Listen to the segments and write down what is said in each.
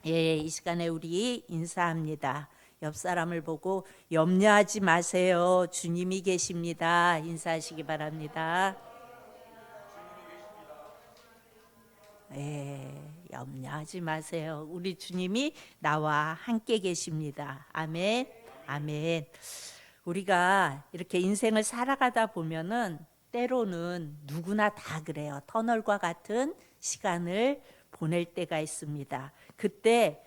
예, 이 시간에 우리 인사합니다. 옆 사람을 보고 염려하지 마세요. 주님이 계십니다. 인사하시기 바랍니다. 예, 염려하지 마세요. 우리 주님이 나와 함께 계십니다. 아멘. 아멘. 우리가 이렇게 인생을 살아가다 보면은 때로는 누구나 다 그래요. 터널과 같은 시간을 보낼 때가 있습니다. 그때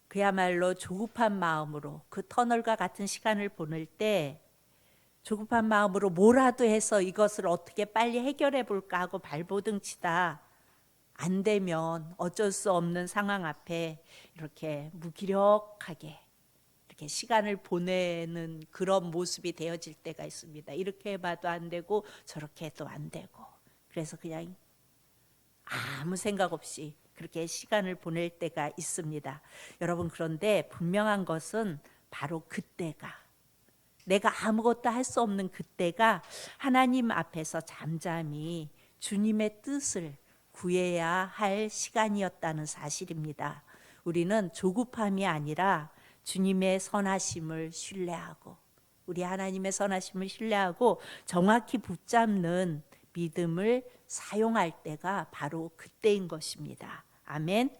그야말로 조급한 마음으로 그 터널과 같은 시간을 보낼 때 조급한 마음으로 뭐라도 해서 이것을 어떻게 빨리 해결해 볼까 하고 발버둥치다 안 되면 어쩔 수 없는 상황 앞에 이렇게 무기력하게 이렇게 시간을 보내는 그런 모습이 되어질 때가 있습니다. 이렇게 해봐도 안 되고 저렇게 해도 안 되고 그래서 그냥 아무 생각 없이 그렇게 시간을 보낼 때가 있습니다. 여러분, 그런데 분명한 것은 바로 그때가, 내가 아무것도 할 수 없는 그때가 하나님 앞에서 잠잠히 주님의 뜻을 구해야 할 시간이었다는 사실입니다. 우리는 조급함이 아니라 주님의 선하심을 신뢰하고, 우리 하나님의 선하심을 신뢰하고 정확히 붙잡는 믿음을 사용할 때가 바로 그때인 것입니다. 아멘.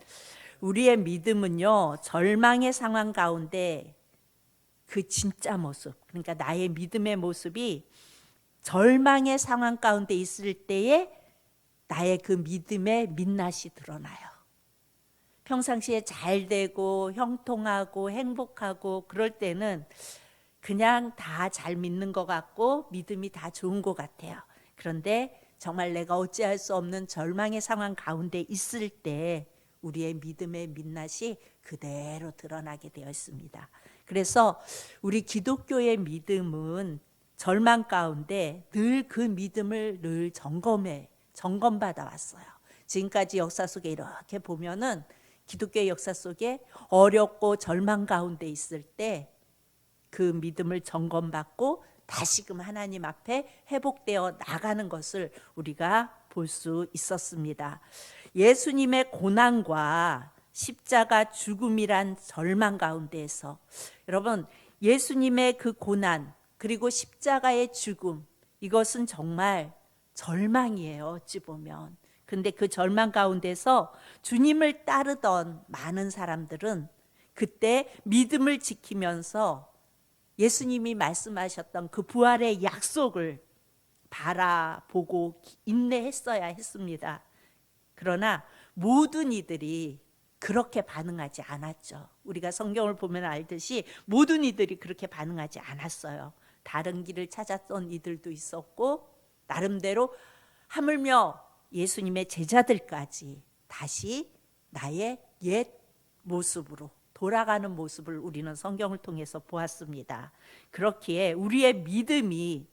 우리의 믿음은요, 절망의 상황 가운데 그 진짜 모습, 그러니까 나의 믿음의 모습이 절망의 상황 가운데 있을 때에 나의 그 믿음의 민낯이 드러나요. 평상시에 잘 되고 형통하고 행복하고 그럴 때는 그냥 다 잘 믿는 것 같고 믿음이 다 좋은 것 같아요. 그런데 정말 내가 어찌할 수 없는 절망의 상황 가운데 있을 때 우리의 믿음의 민낯이 그대로 드러나게 되어 있습니다. 그래서 우리 기독교의 믿음은 절망 가운데 늘 그 믿음을 늘 점검받아 왔어요. 지금까지 역사 속에 이렇게 보면은 기독교의 역사 속에 어렵고 절망 가운데 있을 때 그 믿음을 점검받고 다시금 하나님 앞에 회복되어 나가는 것을 우리가 볼 수 있었습니다. 예수님의 고난과 십자가 죽음이란 절망 가운데에서 여러분, 예수님의 그 고난 그리고 십자가의 죽음, 이것은 정말 절망이에요. 어찌 보면. 근데 그 절망 가운데서 주님을 따르던 많은 사람들은 그때 믿음을 지키면서 예수님이 말씀하셨던 그 부활의 약속을 바라보고 인내했어야 했습니다. 그러나 모든 이들이 그렇게 반응하지 않았죠. 우리가 성경을 보면 알듯이 모든 이들이 그렇게 반응하지 않았어요. 다른 길을 찾았던 이들도 있었고, 나름대로 하물며 예수님의 제자들까지 다시 나의 옛 모습으로 돌아가는 모습을 우리는 성경을 통해서 보았습니다. 그렇기에 우리의 믿음이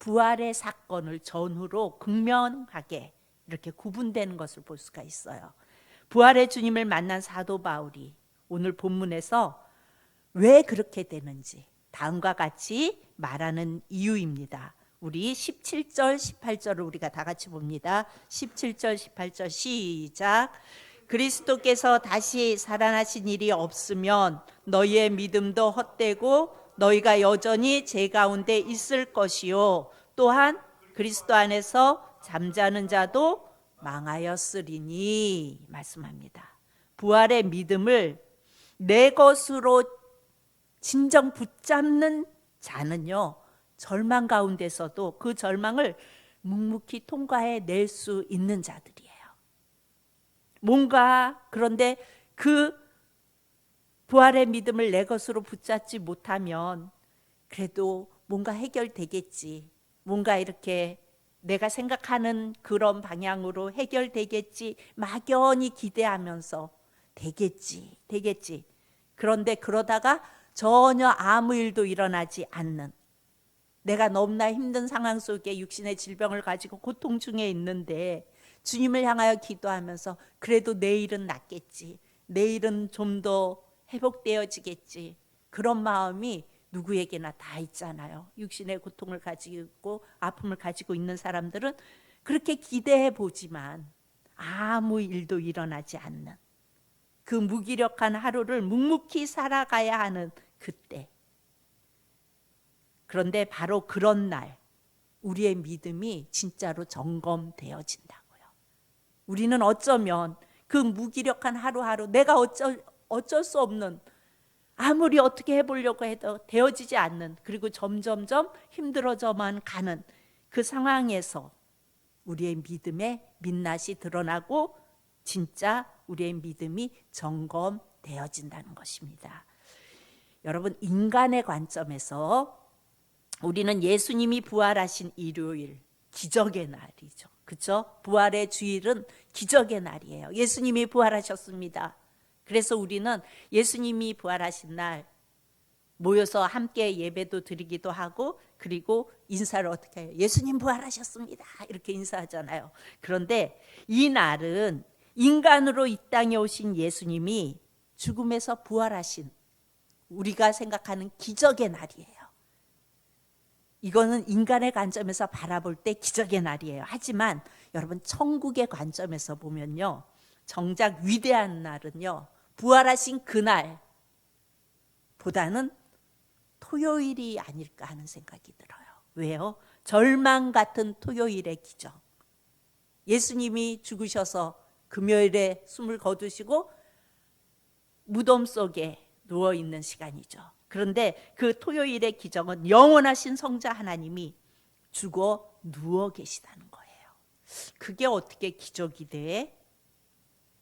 부활의 사건을 전후로 극명하게 이렇게 구분되는 것을 볼 수가 있어요. 부활의 주님을 만난 사도 바울이 오늘 본문에서 왜 그렇게 되는지 다음과 같이 말하는 이유입니다. 우리 17절 18절을 우리가 다 같이 봅니다. 17절 18절 시작. 그리스도께서 다시 살아나신 일이 없으면 너희의 믿음도 헛되고 너희가 여전히 제 가운데 있을 것이요 또한 그리스도 안에서 잠자는 자도 망하였으리니 말씀합니다. 부활의 믿음을 내 것으로 진정 붙잡는 자는요, 절망 가운데서도 그 절망을 묵묵히 통과해 낼 수 있는 자들이에요. 뭔가 그런데 그 부활의 믿음을 내 것으로 붙잡지 못하면 그래도 뭔가 해결되겠지, 뭔가 이렇게 내가 생각하는 그런 방향으로 해결되겠지 막연히 기대하면서 되겠지. 그런데 그러다가 전혀 아무 일도 일어나지 않는, 내가 너무나 힘든 상황 속에 육신의 질병을 가지고 고통 중에 있는데 주님을 향하여 기도하면서 그래도 내일은 낫겠지, 내일은 좀 더 회복되어지겠지, 그런 마음이 누구에게나 다 있잖아요. 육신의 고통을 가지고 있고 아픔을 가지고 있는 사람들은 그렇게 기대해 보지만 아무 일도 일어나지 않는, 그 무기력한 하루를 묵묵히 살아가야 하는 그때. 그런데 바로 그런 날 우리의 믿음이 진짜로 점검되어진다고요. 우리는 어쩌면 그 무기력한 하루하루 내가 어쩔 수 없는, 아무리 어떻게 해보려고 해도 되어지지 않는, 그리고 점점점 힘들어져만 가는 그 상황에서 우리의 믿음의 민낯이 드러나고 진짜 우리의 믿음이 점검되어진다는 것입니다. 여러분, 인간의 관점에서 우리는 예수님이 부활하신 일요일, 기적의 날이죠. 그렇죠? 부활의 주일은 기적의 날이에요. 예수님이 부활하셨습니다. 그래서 우리는 예수님이 부활하신 날 모여서 함께 예배도 드리기도 하고, 그리고 인사를 어떻게 해요? 예수님 부활하셨습니다. 이렇게 인사하잖아요. 그런데 이 날은 인간으로 이 땅에 오신 예수님이 죽음에서 부활하신, 우리가 생각하는 기적의 날이에요. 이거는 인간의 관점에서 바라볼 때 기적의 날이에요. 하지만 여러분, 천국의 관점에서 보면요, 정작 위대한 날은요, 부활하신 그날보다는 토요일이 아닐까 하는 생각이 들어요. 왜요? 절망 같은 토요일의 기적. 예수님이 죽으셔서 금요일에 숨을 거두시고 무덤 속에 누워있는 시간이죠. 그런데 그 토요일의 기적은 영원하신 성자 하나님이 죽어 누워 계시다는 거예요. 그게 어떻게 기적이 돼?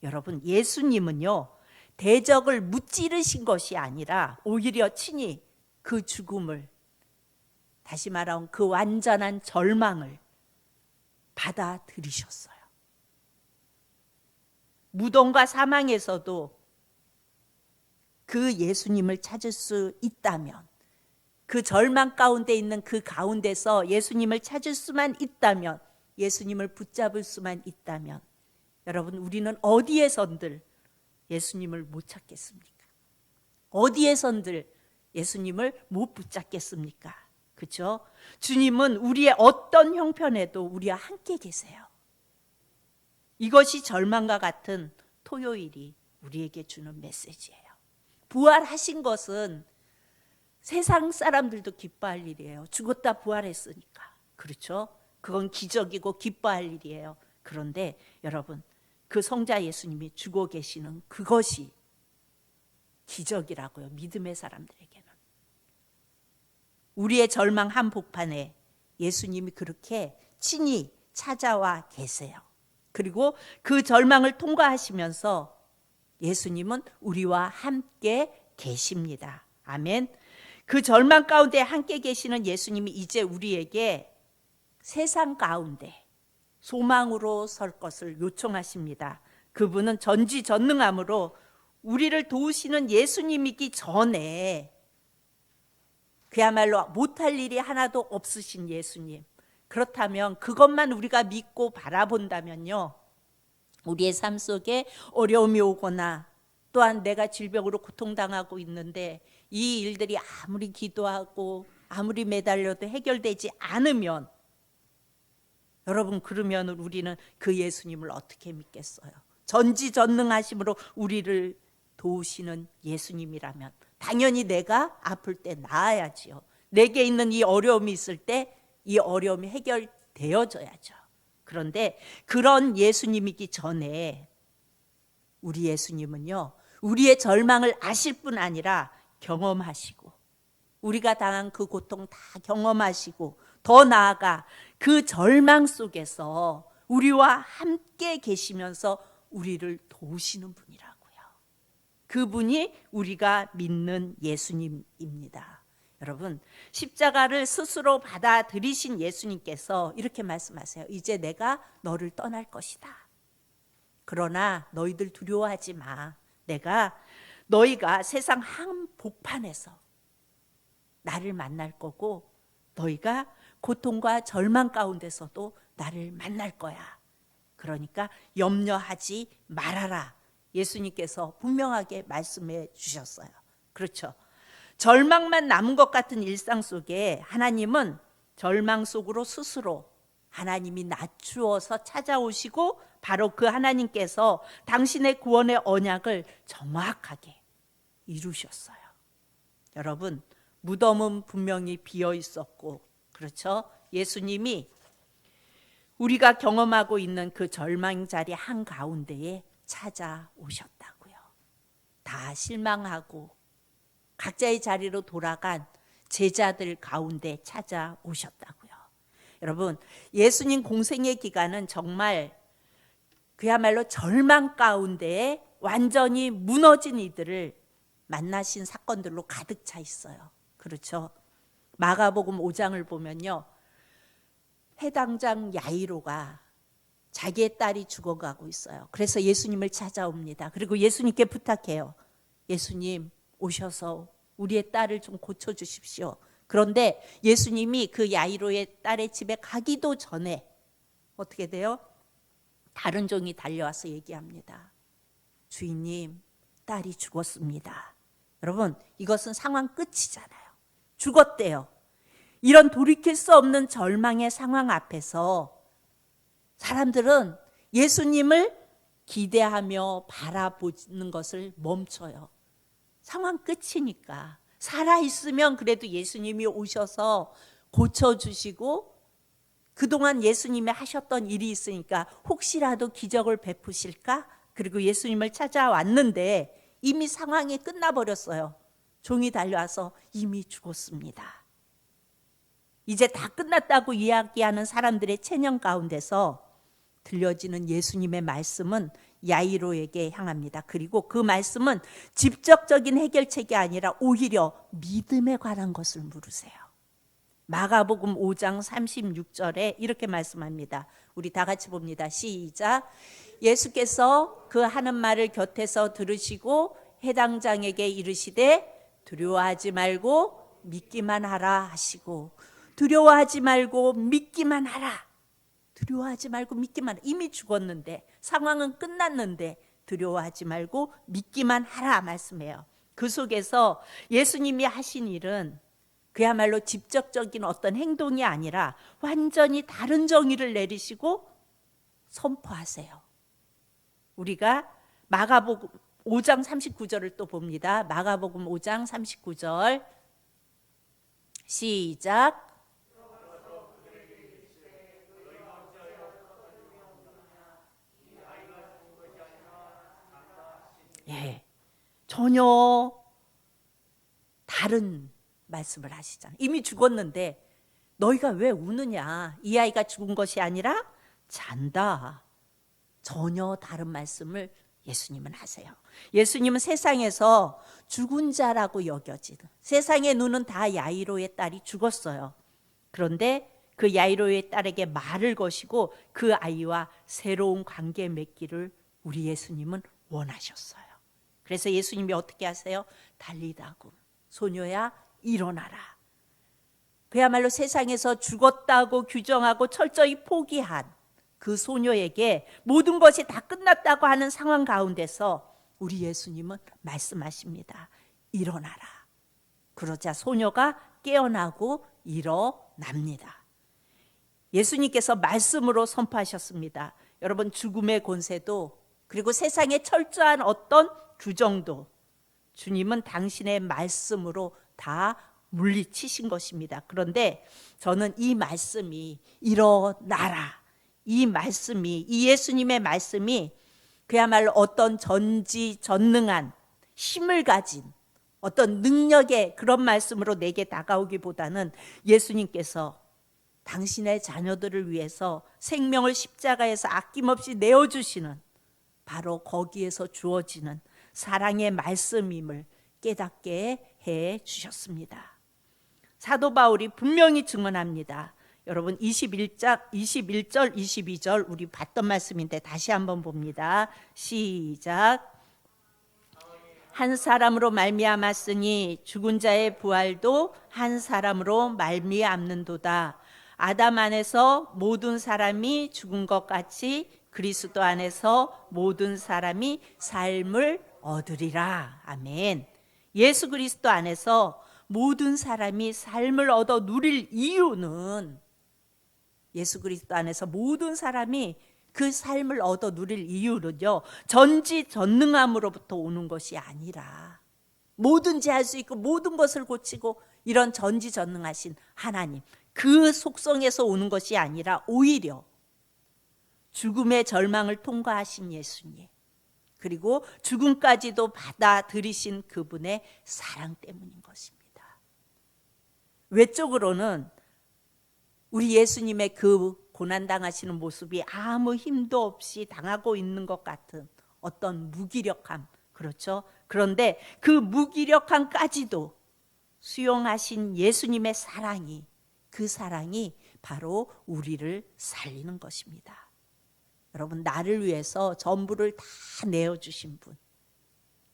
여러분, 예수님은요, 대적을 무찌르신 것이 아니라 오히려 친히 그 죽음을, 다시 말하면 그 완전한 절망을 받아들이셨어요. 무덤과 사망에서도 그 예수님을 찾을 수 있다면, 그 절망 가운데 있는 그 가운데서 예수님을 찾을 수만 있다면, 예수님을 붙잡을 수만 있다면, 여러분, 우리는 어디에선들 예수님을 못 찾겠습니까? 어디에선들 예수님을 못 붙잡겠습니까? 그렇죠? 주님은 우리의 어떤 형편에도 우리와 함께 계세요. 이것이 절망과 같은 토요일이 우리에게 주는 메시지예요. 부활하신 것은 세상 사람들도 기뻐할 일이에요. 죽었다 부활했으니까. 그렇죠? 그건 기적이고 기뻐할 일이에요. 그런데 여러분, 그 성자 예수님이 죽어 계시는 그것이 기적이라고요. 믿음의 사람들에게는. 우리의 절망 한복판에 예수님이 그렇게 친히 찾아와 계세요. 그리고 그 절망을 통과하시면서 예수님은 우리와 함께 계십니다. 아멘. 그 절망 가운데 함께 계시는 예수님이 이제 우리에게 세상 가운데 소망으로 설 것을 요청하십니다. 그분은 전지전능함으로 우리를 도우시는 예수님이기 전에 그야말로 못할 일이 하나도 없으신 예수님. 그렇다면 그것만 우리가 믿고 바라본다면요, 우리의 삶 속에 어려움이 오거나 또한 내가 질병으로 고통당하고 있는데 이 일들이 아무리 기도하고 아무리 매달려도 해결되지 않으면, 여러분, 그러면 우리는 그 예수님을 어떻게 믿겠어요? 전지전능하심으로 우리를 도우시는 예수님이라면 당연히 내가 아플 때 나아야지요. 내게 있는 이 어려움이 있을 때 이 어려움이 해결되어져야죠. 그런데 그런 예수님이기 전에 우리 예수님은요, 우리의 절망을 아실 뿐 아니라 경험하시고, 우리가 당한 그 고통 다 경험하시고, 더 나아가 그 절망 속에서 우리와 함께 계시면서 우리를 도우시는 분이라고요. 그분이 우리가 믿는 예수님입니다. 여러분, 십자가를 스스로 받아들이신 예수님께서 이렇게 말씀하세요. 이제 내가 너를 떠날 것이다. 그러나 너희들 두려워하지 마. 내가 너희가 세상 한복판에서 나를 만날 거고, 너희가 고통과 절망 가운데서도 나를 만날 거야. 그러니까 염려하지 말아라. 예수님께서 분명하게 말씀해 주셨어요. 그렇죠? 절망만 남은 것 같은 일상 속에 하나님은 절망 속으로 스스로 하나님이 낮추어서 찾아오시고 바로 그 하나님께서 당신의 구원의 언약을 정확하게 이루셨어요. 여러분, 무덤은 분명히 비어 있었고, 그렇죠? 예수님이 우리가 경험하고 있는 그 절망 자리 한가운데에 찾아오셨다고요. 다 실망하고 각자의 자리로 돌아간 제자들 가운데 찾아오셨다고요. 여러분, 예수님 공생의 기간은 정말 그야말로 절망 가운데에 완전히 무너진 이들을 만나신 사건들로 가득 차 있어요. 그렇죠? 마가복음 5장을 보면요, 해당장 야이로가 자기의 딸이 죽어가고 있어요. 그래서 예수님을 찾아옵니다. 그리고 예수님께 부탁해요. 예수님, 오셔서 우리의 딸을 좀 고쳐주십시오. 그런데 예수님이 그 야이로의 딸의 집에 가기도 전에 어떻게 돼요? 다른 종이 달려와서 얘기합니다. 주인님, 딸이 죽었습니다. 여러분, 이것은 상황 끝이잖아요. 죽었대요. 이런 돌이킬 수 없는 절망의 상황 앞에서 사람들은 예수님을 기대하며 바라보는 것을 멈춰요. 상황 끝이니까. 살아있으면 그래도 예수님이 오셔서 고쳐주시고 그동안 예수님이 하셨던 일이 있으니까 혹시라도 기적을 베푸실까? 그리고 예수님을 찾아왔는데 이미 상황이 끝나버렸어요. 종이 달려와서 이미 죽었습니다. 이제 다 끝났다고 이야기하는 사람들의 체념 가운데서 들려지는 예수님의 말씀은 야이로에게 향합니다. 그리고 그 말씀은 직접적인 해결책이 아니라 오히려 믿음에 관한 것을 물으세요. 마가복음 5장 36절에 이렇게 말씀합니다. 우리 다 같이 봅니다. 시작. 예수께서 그 하는 말을 곁에서 들으시고 해당장에게 이르시되 두려워하지 말고 믿기만 하라 하시고, 두려워하지 말고 믿기만 하라. 두려워하지 말고 믿기만 하라. 이미 죽었는데, 상황은 끝났는데 두려워하지 말고 믿기만 하라 말씀해요. 그 속에서 예수님이 하신 일은 그야말로 직접적인 어떤 행동이 아니라 완전히 다른 정의를 내리시고 선포하세요. 우리가 마가복음 5장 39절을 또 봅니다. 마가복음 5장 39절 시작. 예, 전혀 다른 말씀을 하시잖아요. 이미 죽었는데 너희가 왜 우느냐? 이 아이가 죽은 것이 아니라 잔다. 전혀 다른 말씀을 예수님은 하세요. 예수님은 세상에서 죽은 자라고 여겨지는, 세상의 눈은 다 야이로의 딸이 죽었어요. 그런데 그 야이로의 딸에게 말을 거시고 그 아이와 새로운 관계 맺기를 우리 예수님은 원하셨어요. 그래서 예수님이 어떻게 하세요? 달리다고, 소녀야 일어나라. 그야말로 세상에서 죽었다고 규정하고 철저히 포기한 그 소녀에게 모든 것이 다 끝났다고 하는 상황 가운데서 우리 예수님은 말씀하십니다. 일어나라. 그러자 소녀가 깨어나고 일어납니다. 예수님께서 말씀으로 선포하셨습니다. 여러분, 죽음의 권세도 그리고 세상의 철저한 어떤 규정도 주님은 당신의 말씀으로 다 물리치신 것입니다. 그런데 저는 이 말씀이 일어나라, 이 말씀이, 이 예수님의 말씀이 그야말로 어떤 전지전능한 힘을 가진 어떤 능력의 그런 말씀으로 내게 다가오기보다는 예수님께서 당신의 자녀들을 위해서 생명을 십자가에서 아낌없이 내어주시는 바로 거기에서 주어지는 사랑의 말씀임을 깨닫게 해 주셨습니다. 사도 바울이 분명히 증언합니다. 여러분, 21절 22절 우리 봤던 말씀인데 다시 한번 봅니다. 시작. 한 사람으로 말미암았으니 죽은 자의 부활도 한 사람으로 말미암는도다. 아담 안에서 모든 사람이 죽은 것 같이 그리스도 안에서 모든 사람이 삶을 얻으리라. 아멘. 예수 그리스도 안에서 모든 사람이 삶을 얻어 누릴 이유는 예수 그리스도 안에서 모든 사람이 그 삶을 얻어 누릴 이유는요, 전지전능함으로부터 오는 것이 아니라 뭐든지 할 수 있고 모든 것을 고치고 이런 전지전능하신 하나님, 그 속성에서 오는 것이 아니라 오히려 죽음의 절망을 통과하신 예수님, 그리고 죽음까지도 받아들이신 그분의 사랑 때문인 것입니다. 외적으로는 우리 예수님의 그 고난당하시는 모습이 아무 힘도 없이 당하고 있는 것 같은 어떤 무기력함, 그렇죠? 그런데 그 무기력함까지도 수용하신 예수님의 사랑이, 그 사랑이 바로 우리를 살리는 것입니다. 여러분, 나를 위해서 전부를 다 내어주신 분,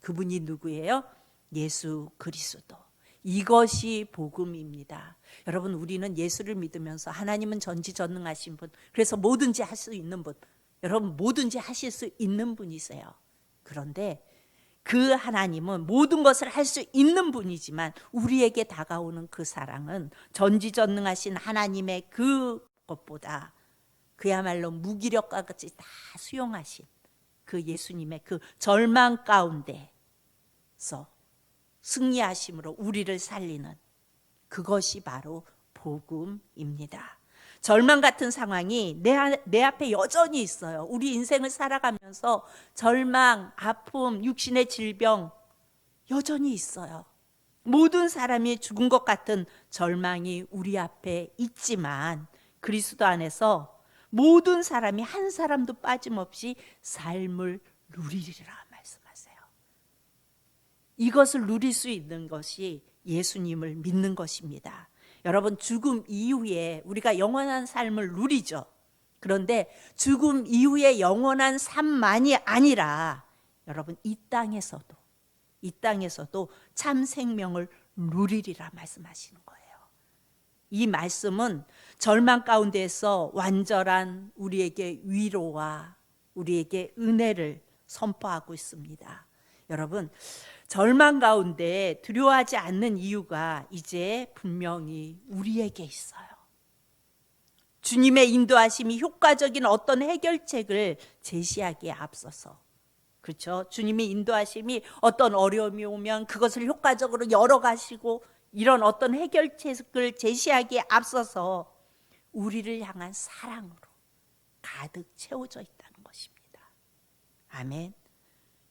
그분이 누구예요? 예수 그리스도. 이것이 복음입니다. 여러분, 우리는 예수를 믿으면서 하나님은 전지전능하신 분, 그래서 뭐든지 할 수 있는 분, 여러분 뭐든지 하실 수 있는 분이세요. 그런데 그 하나님은 모든 것을 할 수 있는 분이지만 우리에게 다가오는 그 사랑은 전지전능하신 하나님의 그것보다 그야말로 무기력과 같이 다 수용하신 그 예수님의 그 절망 가운데서 승리하심으로 우리를 살리는 그것이 바로 복음입니다. 절망 같은 상황이 내 앞에 여전히 있어요. 우리 인생을 살아가면서 절망, 아픔, 육신의 질병 여전히 있어요. 모든 사람이 죽은 것 같은 절망이 우리 앞에 있지만 그리스도 안에서 모든 사람이 한 사람도 빠짐없이 삶을 누리리라 말씀하세요. 이것을 누릴 수 있는 것이 예수님을 믿는 것입니다. 여러분, 죽음 이후에 우리가 영원한 삶을 누리죠. 그런데 죽음 이후의 영원한 삶만이 아니라 여러분, 이 땅에서도 참 생명을 누리리라 말씀하시는 거예요. 이 말씀은 절망 가운데서 완전한 우리에게 위로와 우리에게 은혜를 선포하고 있습니다. 여러분, 절망 가운데 두려워하지 않는 이유가 이제 분명히 우리에게 있어요. 주님의 인도하심이 효과적인 어떤 해결책을 제시하기에 앞서서, 그렇죠? 주님의 인도하심이 어떤 어려움이 오면 그것을 효과적으로 열어가시고 이런 어떤 해결책을 제시하기에 앞서서 우리를 향한 사랑으로 가득 채워져 있다는 것입니다. 아멘.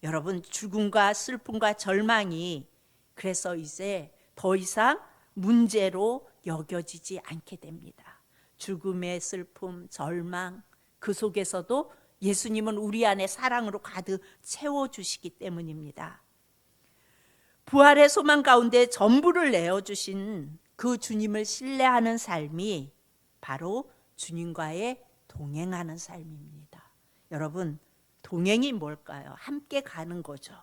여러분, 죽음과 슬픔과 절망이 그래서 이제 더 이상 문제로 여겨지지 않게 됩니다. 죽음의 슬픔, 절망, 그 속에서도 예수님은 우리 안에 사랑으로 가득 채워주시기 때문입니다. 부활의 소망 가운데 전부를 내어주신 그 주님을 신뢰하는 삶이 바로 주님과의 동행하는 삶입니다. 여러분, 동행이 뭘까요? 함께 가는 거죠.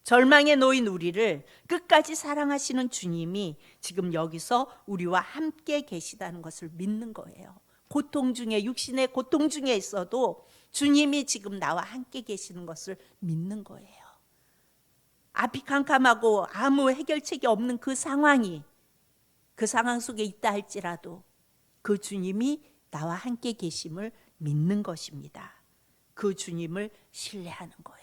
절망에 놓인 우리를 끝까지 사랑하시는 주님이 지금 여기서 우리와 함께 계시다는 것을 믿는 거예요. 고통 중에, 육신의 고통 중에 있어도 주님이 지금 나와 함께 계시는 것을 믿는 거예요. 앞이 캄캄하고 아무 해결책이 없는 그 상황이, 그 상황 속에 있다 할지라도 그 주님이 나와 함께 계심을 믿는 것입니다. 그 주님을 신뢰하는 거예요.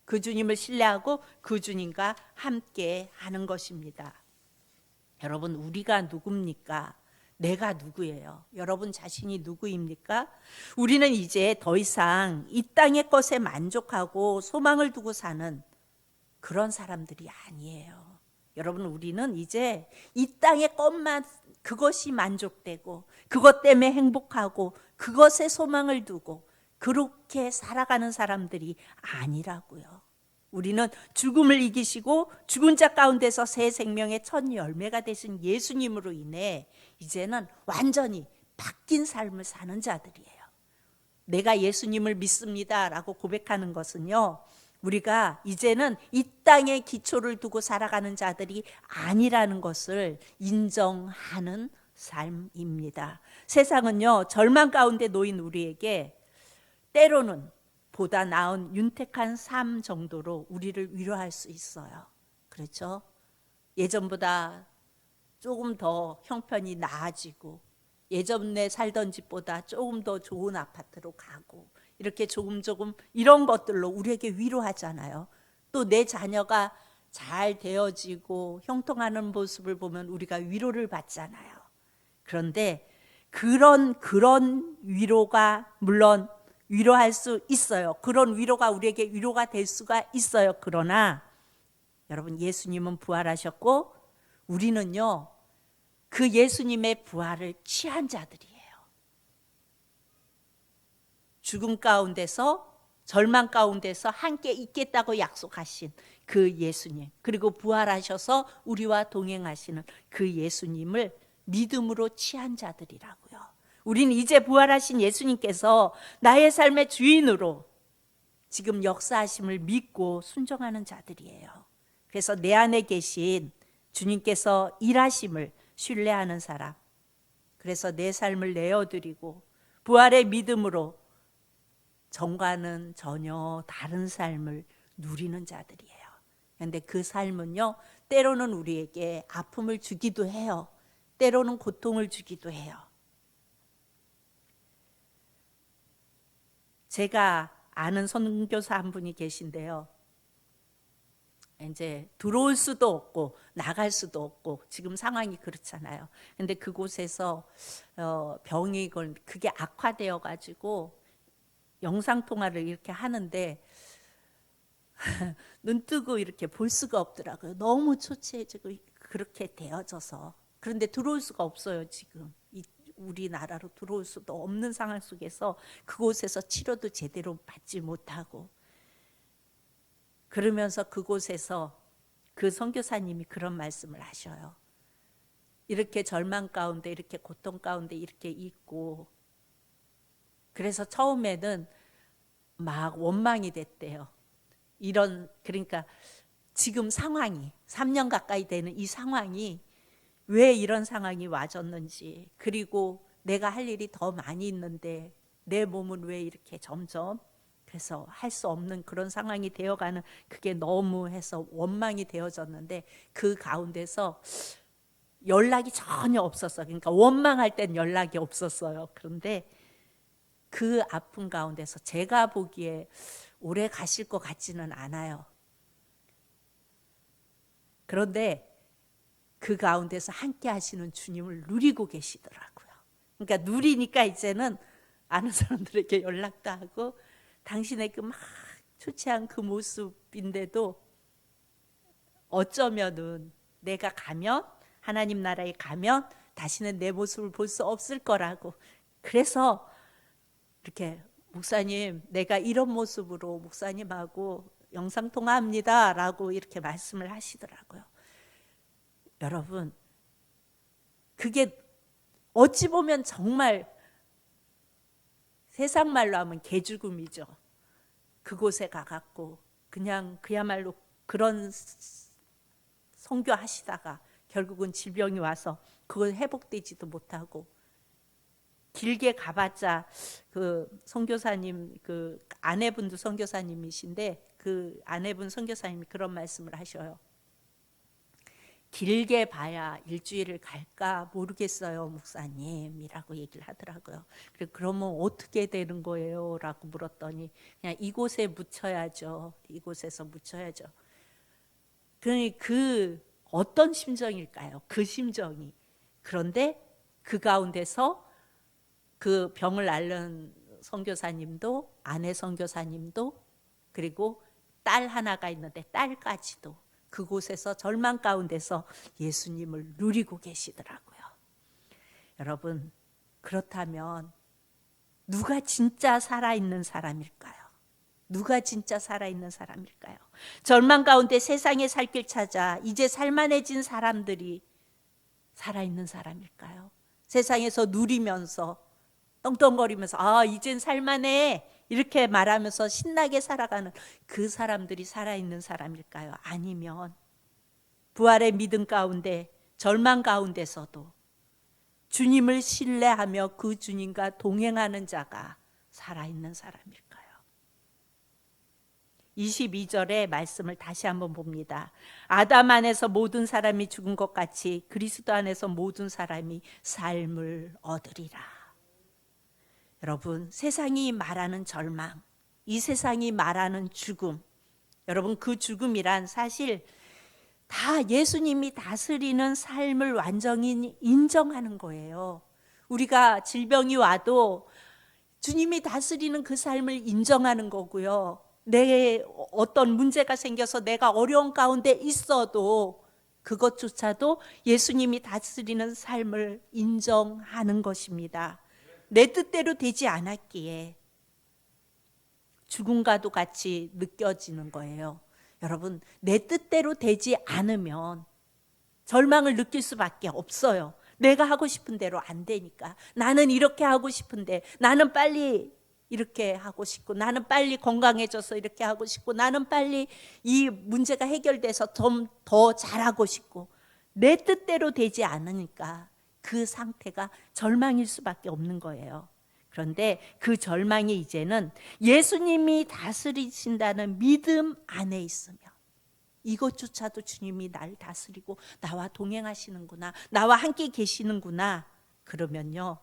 그 주님을 신뢰하고 그 주님과 함께 하는 것입니다. 여러분, 우리가 누굽니까? 내가 누구예요? 여러분 자신이 누구입니까? 우리는 이제 더 이상 이 땅의 것에 만족하고 소망을 두고 사는 그런 사람들이 아니에요. 여러분, 우리는 이제 이 땅의 것만, 그것이 만족되고 그것 때문에 행복하고 그것에 소망을 두고 그렇게 살아가는 사람들이 아니라고요. 우리는 죽음을 이기시고 죽은 자 가운데서 새 생명의 첫 열매가 되신 예수님으로 인해 이제는 완전히 바뀐 삶을 사는 자들이에요. 내가 예수님을 믿습니다라고 고백하는 것은요, 우리가 이제는 이 땅에 기초를 두고 살아가는 자들이 아니라는 것을 인정하는 삶입니다. 세상은요, 절망 가운데 놓인 우리에게 때로는 보다 나은 윤택한 삶 정도로 우리를 위로할 수 있어요. 그렇죠? 예전보다 조금 더 형편이 나아지고 예전에 살던 집보다 조금 더 좋은 아파트로 가고 이렇게 조금 이런 것들로 우리에게 위로하잖아요. 또 내 자녀가 잘 되어지고 형통하는 모습을 보면 우리가 위로를 받잖아요. 그런데 그런 위로가 물론 위로할 수 있어요. 그런 위로가 우리에게 위로가 될 수가 있어요. 그러나 여러분, 예수님은 부활하셨고 우리는요, 그 예수님의 부활을 취한 자들이에요. 죽음 가운데서, 절망 가운데서 함께 있겠다고 약속하신 그 예수님, 그리고 부활하셔서 우리와 동행하시는 그 예수님을 믿음으로 취한 자들이라고요. 우리는 이제 부활하신 예수님께서 나의 삶의 주인으로 지금 역사하심을 믿고 순종하는 자들이에요. 그래서 내 안에 계신 주님께서 일하심을 신뢰하는 사람, 그래서 내 삶을 내어드리고 부활의 믿음으로 전과는 전혀 다른 삶을 누리는 자들이에요. 그런데 그 삶은요, 때로는 우리에게 아픔을 주기도 해요. 때로는 고통을 주기도 해요. 제가 아는 선교사 한 분이 계신데요, 이제 들어올 수도 없고 나갈 수도 없고 지금 상황이 그렇잖아요. 근데 그곳에서 병이 그게 악화되어 가지고 영상 통화를 이렇게 하는데 눈 뜨고 이렇게 볼 수가 없더라고요. 너무 초췌해지고 그렇게 되어져서. 그런데 들어올 수가 없어요. 지금 우리나라로 들어올 수도 없는 상황 속에서 그곳에서 치료도 제대로 받지 못하고, 그러면서 그곳에서 그 선교사님이 그런 말씀을 하셔요. 이렇게 절망 가운데, 이렇게 고통 가운데 이렇게 있고, 그래서 처음에는 막 원망이 됐대요. 그러니까 지금 상황이 3년 가까이 되는 이 상황이 왜 이런 상황이 와졌는지, 그리고 내가 할 일이 더 많이 있는데 내 몸은 왜 이렇게 점점, 그래서 할 수 없는 그런 상황이 되어가는, 그게 너무 해서 원망이 되어졌는데 그 가운데서 연락이 전혀 없었어요. 그러니까 원망할 땐 연락이 없었어요. 그런데 그 아픔 가운데서 제가 보기에 오래 가실 것 같지는 않아요. 그런데 그 가운데서 함께 하시는 주님을 누리고 계시더라고요. 그러니까 누리니까 이제는 아는 사람들에게 연락도 하고, 당신의 그 막 초췌한 그 모습인데도 어쩌면은 내가 가면, 하나님 나라에 가면 다시는 내 모습을 볼 수 없을 거라고, 그래서 이렇게 목사님, 내가 이런 모습으로 목사님하고 영상통화합니다 라고 이렇게 말씀을 하시더라고요. 여러분, 그게 어찌 보면 정말 세상 말로 하면 개죽음이죠. 그곳에 가갖고 그냥 그야말로 그런 선교하시다가 결국은 질병이 와서 그걸 회복되지도 못하고, 길게 가봤자 그 선교사님, 그 아내분도 선교사님이신데 그 아내분 선교사님이 그런 말씀을 하셔요. 길게 봐야 일주일을 갈까 모르겠어요, 목사님이라고 얘기를 하더라고요. 그러면 어떻게 되는 거예요? 라고 물었더니 그냥 이곳에 묻혀야죠. 이곳에서 묻혀야죠. 그 어떤 심정일까요? 그 심정이. 그런데 그 가운데서 그 병을 앓는 선교사님도, 아내 선교사님도, 그리고 딸 하나가 있는데 딸까지도 그곳에서 절망 가운데서 예수님을 누리고 계시더라고요. 여러분, 그렇다면 누가 진짜 살아있는 사람일까요? 누가 진짜 살아있는 사람일까요? 절망 가운데 세상의 살 길 찾아 이제 살만해진 사람들이 살아있는 사람일까요? 세상에서 누리면서 떵떵거리면서 이젠 살만해 이렇게 말하면서 신나게 살아가는 그 사람들이 살아있는 사람일까요? 아니면 부활의 믿음 가운데, 절망 가운데서도 주님을 신뢰하며 그 주님과 동행하는 자가 살아있는 사람일까요? 22절의 말씀을 다시 한번 봅니다. 아담 안에서 모든 사람이 죽은 것 같이 그리스도 안에서 모든 사람이 삶을 얻으리라. 여러분, 세상이 말하는 절망, 이 세상이 말하는 죽음, 여러분, 그 죽음이란 사실 다 예수님이 다스리는 삶을 완전히 인정하는 거예요. 우리가 질병이 와도 주님이 다스리는 그 삶을 인정하는 거고요. 내 어떤 문제가 생겨서 내가 어려운 가운데 있어도 그것조차도 예수님이 다스리는 삶을 인정하는 것입니다. 내 뜻대로 되지 않았기에 죽음과도 같이 느껴지는 거예요. 여러분, 내 뜻대로 되지 않으면 절망을 느낄 수밖에 없어요. 내가 하고 싶은 대로 안 되니까. 나는 이렇게 하고 싶은데, 나는 빨리 이렇게 하고 싶고, 나는 빨리 건강해져서 이렇게 하고 싶고, 나는 빨리 이 문제가 해결돼서 좀 더 잘하고 싶고, 내 뜻대로 되지 않으니까 그 상태가 절망일 수밖에 없는 거예요. 그런데 그 절망이 이제는 예수님이 다스리신다는 믿음 안에 있으면, 이것조차도 주님이 날 다스리고 나와 동행하시는구나, 나와 함께 계시는구나, 그러면요,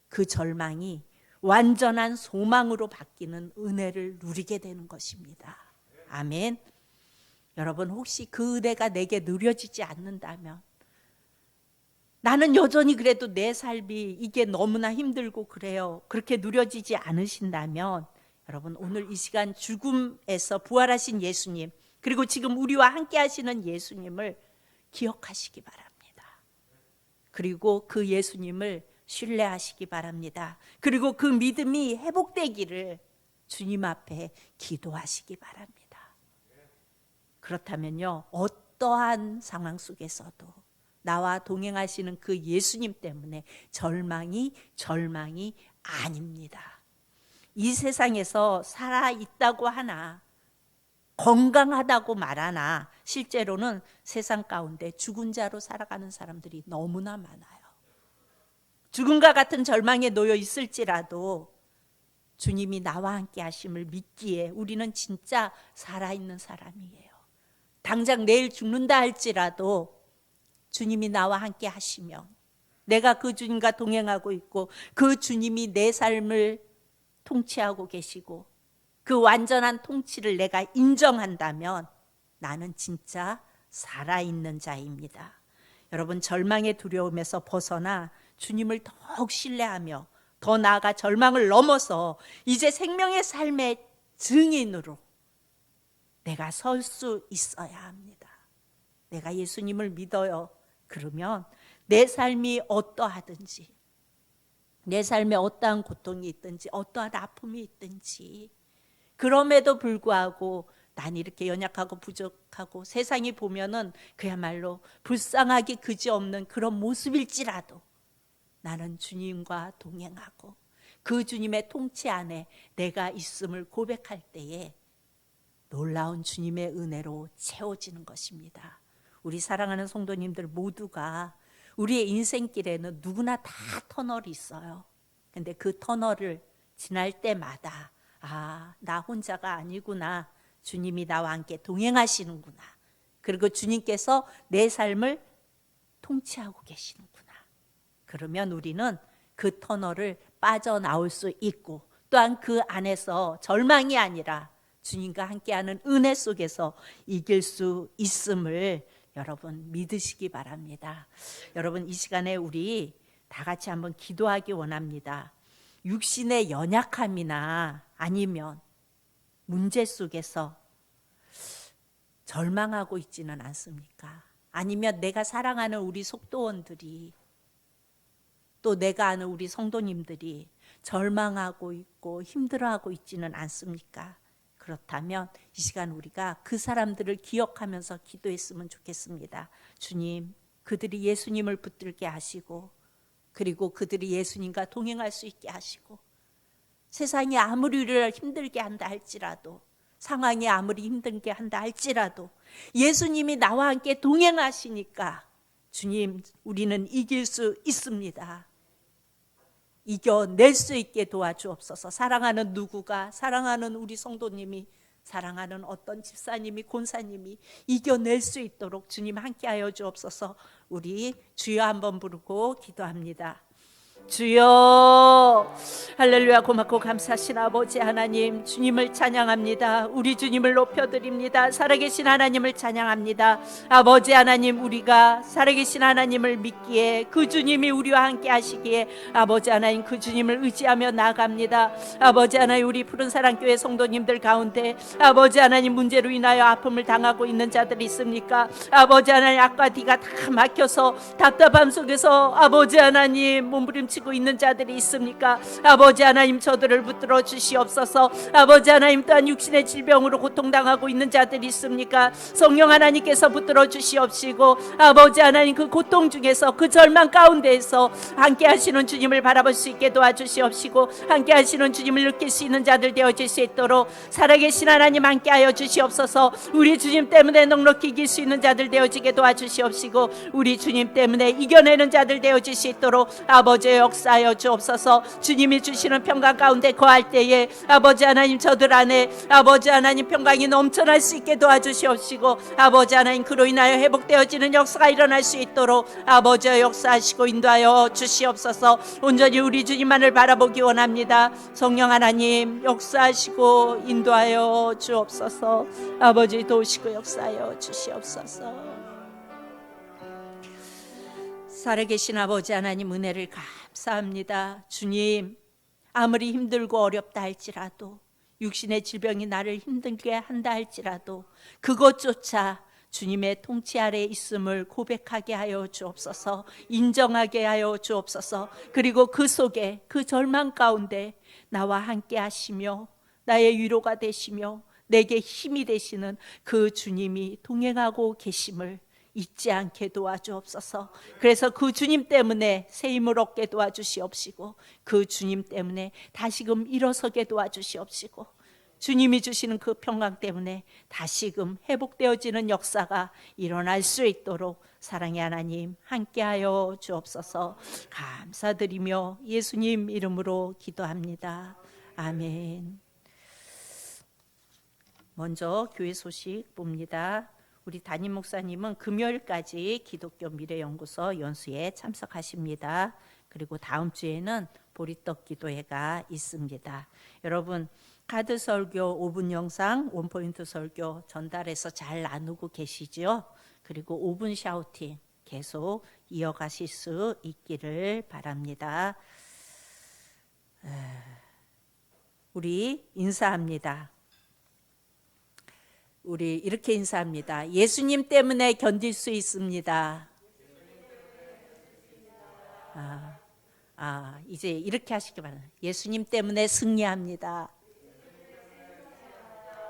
그 절망이 완전한 소망으로 바뀌는 은혜를 누리게 되는 것입니다. 아멘. 여러분, 혹시 그 은혜가 내게 누려지지 않는다면, 나는 여전히 그래도 내 삶이 이게 너무나 힘들고 그래요, 그렇게 누려지지 않으신다면, 여러분, 오늘 이 시간 죽음에서 부활하신 예수님, 그리고 지금 우리와 함께 하시는 예수님을 기억하시기 바랍니다. 그리고 그 예수님을 신뢰하시기 바랍니다. 그리고 그 믿음이 회복되기를 주님 앞에 기도하시기 바랍니다. 그렇다면요, 어떠한 상황 속에서도 나와 동행하시는 그 예수님 때문에 절망이 아닙니다. 이 세상에서 살아있다고 하나, 건강하다고 말하나, 실제로는 세상 가운데 죽은 자로 살아가는 사람들이 너무나 많아요. 죽음과 같은 절망에 놓여 있을지라도 주님이 나와 함께 하심을 믿기에 우리는 진짜 살아있는 사람이에요. 당장 내일 죽는다 할지라도 주님이 나와 함께 하시면, 내가 그 주님과 동행하고 있고 그 주님이 내 삶을 통치하고 계시고 그 완전한 통치를 내가 인정한다면 나는 진짜 살아있는 자입니다. 여러분, 절망의 두려움에서 벗어나 주님을 더욱 신뢰하며, 더 나아가 절망을 넘어서 이제 생명의 삶의 증인으로 내가 설 수 있어야 합니다. 내가 예수님을 믿어요. 그러면 내 삶이 어떠하든지, 내 삶에 어떠한 고통이 있든지, 어떠한 아픔이 있든지, 그럼에도 불구하고 난 이렇게 연약하고 부족하고 세상이 보면은 그야말로 불쌍하기 그지없는 그런 모습일지라도 나는 주님과 동행하고 그 주님의 통치 안에 내가 있음을 고백할 때에 놀라운 주님의 은혜로 채워지는 것입니다. 우리 사랑하는 성도님들 모두가 우리의 인생길에는 누구나 다 터널이 있어요. 근데 그 터널을 지날 때마다 나 혼자가 아니구나, 주님이 나와 함께 동행하시는구나, 그리고 주님께서 내 삶을 통치하고 계시는구나, 그러면 우리는 그 터널을 빠져나올 수 있고, 또한 그 안에서 절망이 아니라 주님과 함께하는 은혜 속에서 이길 수 있음을 여러분 믿으시기 바랍니다. 여러분, 이 시간에 우리 다 같이 한번 기도하기 원합니다. 육신의 연약함이나 아니면 문제 속에서 절망하고 있지는 않습니까? 아니면 내가 사랑하는 우리 속도원들이, 또 내가 아는 우리 성도님들이 절망하고 있고 힘들어하고 있지는 않습니까? 그렇다면 이 시간 우리가 그 사람들을 기억하면서 기도했으면 좋겠습니다. 주님, 그들이 예수님을 붙들게 하시고, 그리고 그들이 예수님과 동행할 수 있게 하시고, 세상이 아무리 우리를 힘들게 한다 할지라도, 상황이 아무리 힘들게 한다 할지라도 예수님이 나와 함께 동행하시니까 주님, 우리는 이길 수 있습니다. 이겨낼 수 있게 도와주옵소서. 사랑하는 누구가, 사랑하는 우리 성도님이, 사랑하는 어떤 집사님이, 권사님이 이겨낼 수 있도록 주님 함께하여 주옵소서. 우리 주여 한번 부르고 기도합니다. 주여. 할렐루야. 고맙고 감사하신 아버지 하나님, 주님을 찬양합니다. 우리 주님을 높여드립니다. 살아계신 하나님을 찬양합니다. 아버지 하나님, 우리가 살아계신 하나님을 믿기에, 그 주님이 우리와 함께 하시기에 아버지 하나님, 그 주님을 의지하며 나아갑니다. 아버지 하나님, 우리 푸른사랑교회 성도님들 가운데 아버지 하나님, 문제로 인하여 아픔을 당하고 있는 자들이 있습니까? 아버지 하나님, 악과 뒤가 다 막혀서 답답함 속에서 아버지 하나님 몸부림치고 있는 자들이 있습니까? 아버지 하나님, 저들을 붙들어 주시옵소서. 아버지 하나님, 또한 육신의 질병으로 고통당하고 있는 자들이 있습니까? 성령 하나님께서 붙들어 주시옵시고 아버지 하나님, 그 고통 중에서, 그 절망 가운데에서 함께 하시는 주님을 바라볼 수 있게 도와주시옵시고 함께 하시는 주님을 느낄 수 있는 자들 되어질 수 있도록 살아계신 하나님 함께 하여 주시옵소서. 우리 주님 때문에 넉넉히 이길 수 있는 자들 되어지게 도와주시옵시고 우리 주님 때문에 이겨내는 자들 되어질 수 있도록 아버지의 역사하여 주옵소서. 주님이 주시는 평강 가운데 거할 때에 아버지 하나님, 저들 안에 아버지 하나님 평강이 넘쳐날 수 있게 도와주시옵시고 아버지 하나님, 그로 인하여 회복되어지는 역사가 일어날 수 있도록 아버지의 역사하시고 인도하여 주시옵소서. 온전히 우리 주님만을 바라보기 원합니다. 성령 하나님, 역사하시고 인도하여 주옵소서. 아버지 도우시고 역사하여 주시옵소서. 살아계신 아버지 하나님, 은혜를 감사합니다. 주님, 아무리 힘들고 어렵다 할지라도, 육신의 질병이 나를 힘들게 한다 할지라도 그것조차 주님의 통치 아래 있음을 고백하게 하여 주옵소서. 인정하게 하여 주옵소서. 그리고 그 속에, 그 절망 가운데 나와 함께 하시며 나의 위로가 되시며 내게 힘이 되시는 그 주님이 동행하고 계심을 잊지 않게 도와주옵소서. 그래서 그 주님 때문에 새 힘을 얻게 도와주시옵시고 그 주님 때문에 다시금 일어서게 도와주시옵시고 주님이 주시는 그 평강 때문에 다시금 회복되어지는 역사가 일어날 수 있도록 사랑의 하나님 함께하여 주옵소서. 감사드리며 예수님 이름으로 기도합니다. 아멘. 먼저 교회 소식 봅니다. 우리 담임 목사님은 금요일까지 기독교 미래연구소 연수에 참석하십니다. 그리고 다음 주에는 보리떡 기도회가 있습니다. 여러분, 카드 설교 5분 영상 원포인트 설교 전달해서 잘 나누고 계시죠? 그리고 5분 샤우팅 계속 이어가실 수 있기를 바랍니다. 우리 인사합니다. 우리 이렇게 인사합니다. 예수님 때문에 견딜 수 있습니다. 이제 이렇게 하시기 바랍니다. 예수님 때문에 승리합니다.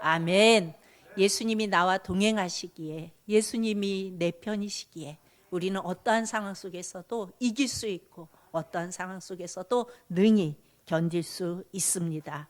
아멘. 예수님이 나와 동행하시기에, 예수님이 내 편이시기에 우리는 어떠한 상황 속에서도 이길 수 있고 어떠한 상황 속에서도 능히 견딜 수 있습니다.